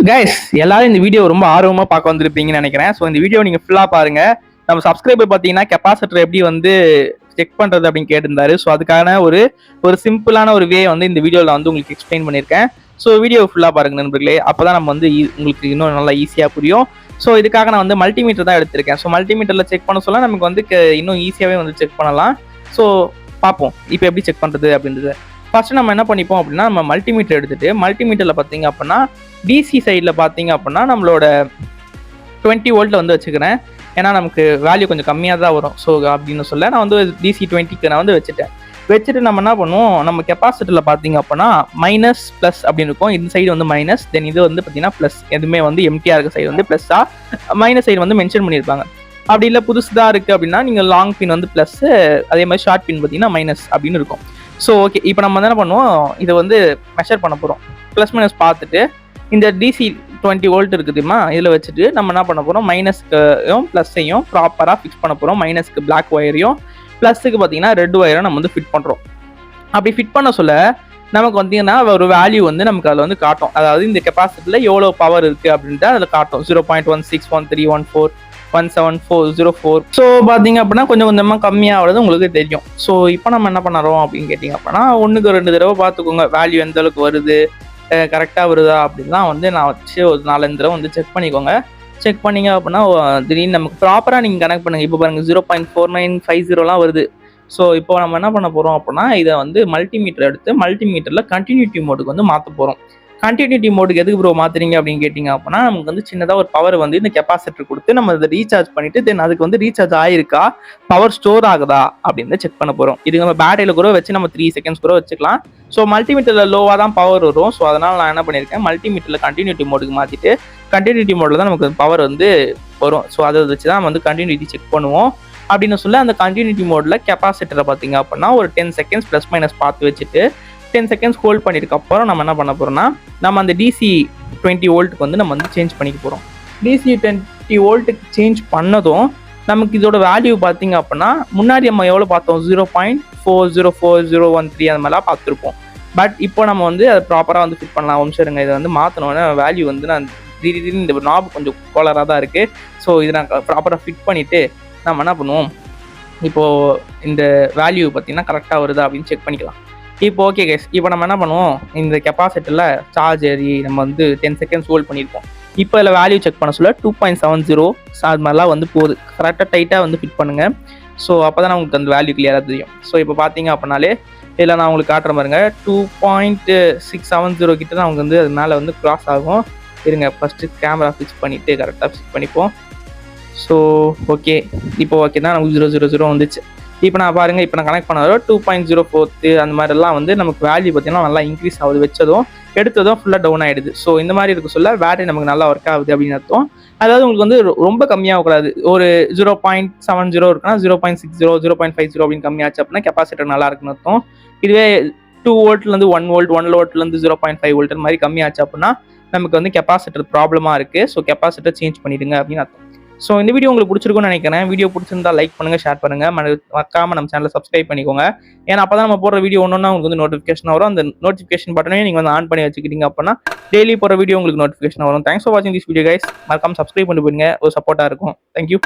Guys எல்லாரும் இந்த video ரொம்ப ஆர்வமா பார்க்க வந்திருப்பீங்கன்னு நினைக்கிறேன். ஸோ இந்த வீடியோ நீங்க ஃபுல்லா பாருங்க. நம்ம சப்ஸ்கிரைபர் பார்த்தீங்கன்னா கெப்பாசிட்டர் எப்படி வந்து செக் பண்றது அப்படின்னு கேட்டிருந்தாரு. ஸோ அதுக்கான ஒரு சிம்பிளான ஒரு வே வந்து இந்த வீடியோவில் வந்து உங்களுக்கு எக்ஸ்பிளைன் பண்ணியிருக்கேன். ஸோ வீடியோ ஃபுல்லாக பாருங்க நண்பர்களே. அப்போதான் நம்ம வந்து உங்களுக்கு இன்னும் நல்லா ஈஸியாக புரியும். ஸோ இதுக்காக நான் வந்து மல்டிமீட்டர் தான் எடுத்திருக்கேன். ஸோ மல்டிமீட்டரில் செக் பண்ண சொல்ல நமக்கு வந்து இன்னும் ஈஸியாகவே வந்து செக் பண்ணலாம். ஸோ பார்ப்போம் இப்போ எப்படி செக் பண்ணுறது அப்படின்றது. ஃபர்ஸ்ட் நம்ம என்ன பண்ணிப்போம் அப்படின்னா, நம்ம மல்டிமீட்டர் எடுத்துட்டு மல்டிமீட்டரில் பார்த்தீங்க அப்படின்னா டிசி சைடில் பார்த்தீங்க அப்படின்னா நம்மளோட 20 வோல்ட்டில் வந்து வச்சுக்கிறேன். ஏன்னா நமக்கு வேல்யூ கொஞ்சம் கம்மியாக தான் வரும். ஸோ அப்படின்னு சொல்ல நான் வந்து டிசி 20க்கு நான் வந்து வச்சுட்டு நம்ம என்ன பண்ணுவோம், நம்ம கெப்பாசிட்டரில் பார்த்தீங்க அப்படின்னா மைனஸ் ப்ளஸ் அப்படின்னு இருக்கும். இந்த சைடு வந்து மைனஸ், தென் இது வந்து பார்த்தீங்கன்னா ப்ளஸ். எதுவுமே வந்து எம்டிஆர் இருக்க சைடு வந்து ப்ளஸ்ஸாக, மைனஸ் சைடு வந்து மென்ஷன் பண்ணியிருப்பாங்க. அப்படி இல்லை புதுசுதான் இருக்குது அப்படின்னா நீங்கள் லாங் பின் வந்து ப்ளஸ், அதே மாதிரி ஷார்ட் பின் பார்த்தீங்கன்னா மைனஸ் அப்படின்னு இருக்கும். ஸோ ஓகே, இப்போ நம்ம என்ன பண்ணுவோம், இதை வந்து மெஷர் பண்ண போகிறோம். ப்ளஸ் மைனஸ் பார்த்துட்டு இந்த டிசி 20 வோல்ட் இருக்குதுமா, இதில் வச்சுட்டு நம்ம என்ன பண்ண போகிறோம், மைனஸ்க்கையும் ப்ளஸ்ஸையும் ப்ராப்பராக ஃபிக்ஸ் பண்ண போகிறோம். மைனஸ்க்கு பிளாக் ஒயரையும், ப்ளஸ்ஸுக்கு பார்த்தீங்கன்னா ரெட் ஒயரை நம்ம வந்து ஃபிட் பண்ணுறோம். அப்படி ஃபிட் பண்ண சொல்ல நமக்கு பார்த்தீங்கன்னா ஒரு வேல்யூ வந்து நமக்கு அதில் வந்து காட்டும். அதாவது இந்த கெப்பாசிட்டியில் எவ்வளோ பவர் இருக்குது அப்படின்ட்டு அதில் காட்டும். 0.161314 17404. ஸோ பார்த்தீங்க அப்படின்னா கொஞ்சம் கொஞ்சமாக கம்மியாகிறது உங்களுக்கு தெரியும். ஸோ இப்போ நம்ம என்ன பண்ணுறோம் அப்படின்னு கேட்டிங்க அப்படின்னா, 1க்கு 2 தடவை பார்த்துக்கோங்க வேல்யூ எந்த அளவுக்கு வருது, கரெக்டாக வருதா அப்படின்லாம் வந்து நான் வச்சு ஒரு 4-5 தடவை வந்து செக் பண்ணிக்கோங்க. செக் பண்ணிங்க அப்படின்னா திடீர்னு நமக்கு ப்ராப்பராக நீங்கள் கனெக்ட் பண்ணுங்கள். இப்போ பாருங்கள் 0.4950 வருது. ஸோ இப்போ நம்ம என்ன பண்ண போகிறோம் அப்படின்னா, இதை வந்து மல்டிமீட்டர் எடுத்து மல்டிமீட்டரில் கண்டினியூட்டி மோடுக்கு வந்து மாற்ற போகிறோம். கண்டினியூட்டி மோடுக்கு எதுக்கு ப்ரோ மாற்றுறீங்க அப்படின்னு கேட்டிங்க அப்படின்னா, நமக்கு வந்து சின்னதாக ஒரு பவர் வந்து இந்த கெப்பாசிட்டர் கொடுத்து நம்ம அதை ரீசார்ஜ் பண்ணிவிட்டு தென் அதுக்கு வந்து ரீசார்ஜ் ஆகிருக்கா, பவர் ஸ்டோர் ஆகுதா அப்படின்னு செக் பண்ண போகிறோம். இது நம்ம பேட்டரியில் கூட வச்சு நம்ம 3 செகண்ட்ஸ் கூட வச்சுக்கலாம். ஸோ மல்டிமீட்டரில் லோவாக தான் பவர் வரும். ஸோ அதனால் நான் என்ன பண்ணியிருக்கேன், மல்டிமீட்டரில் கண்டினியூட்டி மோடுக்கு மாற்றிட்டு கண்டினியூட்டி மோடில் தான் நமக்கு பவர் வந்து வரும். ஸோ அதை வச்சு தான் வந்து கண்டினியூட்டி செக் பண்ணுவோம். அப்படின்னு சொல்ல அந்த கண்டினியூட்டி மோடில் கெப்பாசிட்டரை பார்த்தீங்க அப்படின்னா ஒரு 10 செகண்ட்ஸ் ப்ளஸ் மைனஸ் பார்த்து வச்சுட்டு 10 செகண்ட்ஸ் ஹோல்ட் பண்ணியிருக்க அப்புறம் நம்ம என்ன பண்ண போகிறோம்னா, நம்ம அந்த டிசி 20 வோல்ட்டுக்கு வந்து நம்ம வந்து சேஞ்ச் பண்ணிக்க போகிறோம். டிசி 20 வோல்ட்டுக்கு சேஞ்ச் பண்ணதும் நமக்கு இதோட வேல்யூ பார்த்தீங்க அப்படின்னா, முன்னாடி நம்ம எவ்வளோ பார்த்தோம், 0.404013 அந்த மாதிரிலாம் பார்த்துருப்போம். பட் இப்போ நம்ம வந்து அதை ப்ராப்பராக வந்து ஃபிட் பண்ணலாம். நிமிஷம் இதை வந்து மாற்றணும்னா வேல்யூ வந்து நான் திடீர்னு இந்த நாப் கொஞ்சம் கோலராக தான் இருக்குது. ஸோ இதை நான் ப்ராப்பராக ஃபிட் பண்ணிவிட்டு நம்ம என்ன பண்ணுவோம், இப்போது இந்த வேல்யூ பார்த்தீங்கன்னா கரெக்டாக வருதா அப்படின்னு செக் பண்ணிக்கலாம். இப்போ ஓகே கைஸ், இப்போ நம்ம என்ன பண்ணுவோம், இந்த கெப்பாசிட்டரில் சார்ஜ் ஏறி நம்ம வந்து 10 செகண்ட்ஸ் ஹோல்ட் பண்ணியிருப்போம். இப்போ இதில் வேல்யூ செக் பண்ண சொல்ல 2.70 அது மாதிரிலாம் வந்து போகுது. கரெக்டாக டைட்டாக வந்து ஃபிட் பண்ணுங்கள். ஸோ அப்போ தான் உங்களுக்கு அந்த வேல்யூ கிளியராக தெரியும். ஸோ இப்போ பார்த்தீங்க அப்படின்னாலே இதில் நான் உங்களுக்கு காட்டுற பாருங்க, 2.670 கிட்ட தான் அவங்க வந்து அது மேலே வந்து கிராஸ் ஆகும். இருங்க ஃபஸ்ட்டு கேமரா ஃபிக்ஸ் பண்ணிவிட்டு கரெக்டாக ஃபிக்ஸ் பண்ணிப்போம். ஸோ ஓகே, இப்போ ஓகே தான் நமக்கு 000 வந்துச்சு. இப்போ நான் பாருங்கள், இப்போ நான் கனெக்ட் பண்ணதோ 2.04 அந்த மாதிரிலாம் வந்து நமக்கு வேல்யூ பார்த்தீங்கன்னா நல்லா இன்க்ரீஸ் ஆகுது. வச்சதும் எடுத்ததும் ஃபுல்லாக டவுன் ஆகிடுது. ஸோ இந்த மாதிரி இருக்க சொல்ல பேட்டரி நமக்கு நல்லா ஒர்க் ஆகுது அப்படின்னு அர்த்தம். அதாவது உங்களுக்கு வந்து ரொம்ப கம்மியாகக்கூடாது. ஒரு 0.70 இருக்குன்னா 0.60 0.50 அப்படின்னு கம்மியாச்சு அப்படின்னா கெப்பாசிட்டர் நல்லா இருக்குன்னு அர்த்தம். இதுவே 2 வோல்ட்லேருந்து 1 வோல்ட் 1 வோல்ட்லேருந்து 0.5 வோல்ட் அந்த மாதிரி கம்மியாச்சு அப்படின்னா நமக்கு வந்து கெப்பாசிட்டர் ப்ராப்ளமாக இருக்குது. ஸோ கெப்பாசிட்டர் சேஞ்ச் பண்ணிடுங்க அப்படின்னு அர்த்தம். ஸோ இந்த வீடியோ உங்களுக்கு பிடிச்சிருக்கும்னு நினைக்கிறேன். வீடியோ பிடிச்சிருந்தா லைக் பண்ணுங்கள், ஷேர் பண்ணுங்கள், மறக்காமல் நம்ம சேனலை சப்ஸ்கிரைப் பண்ணிக்கோங்க. ஏன்னா அப்போ தான் நம்ம போடுற வீடியோ ஒன்றுனா உங்களுக்கு வந்து நோட்டிஃபிகேஷன் வரும். அந்த நோட்டிஃபிகேஷன் பட்டனே நீங்கள் வந்து ஆன் பண்ணி வச்சுக்கிட்டீங்க அப்படின்னா டெய்லி போகிற வீடியோ உங்களுக்கு நோட்டிஃபிகேஷன் வரும். தேங்க்ஸ் ஃபார் வாட்சிங் திஸ் வீடியோ கைஸ். மறக்காமல் சப்ஸ்கிரைப் பண்ணி போயிருங்க, ஒரு சப்போர்ட்டாக இருக்கும். தேங்க்யூ.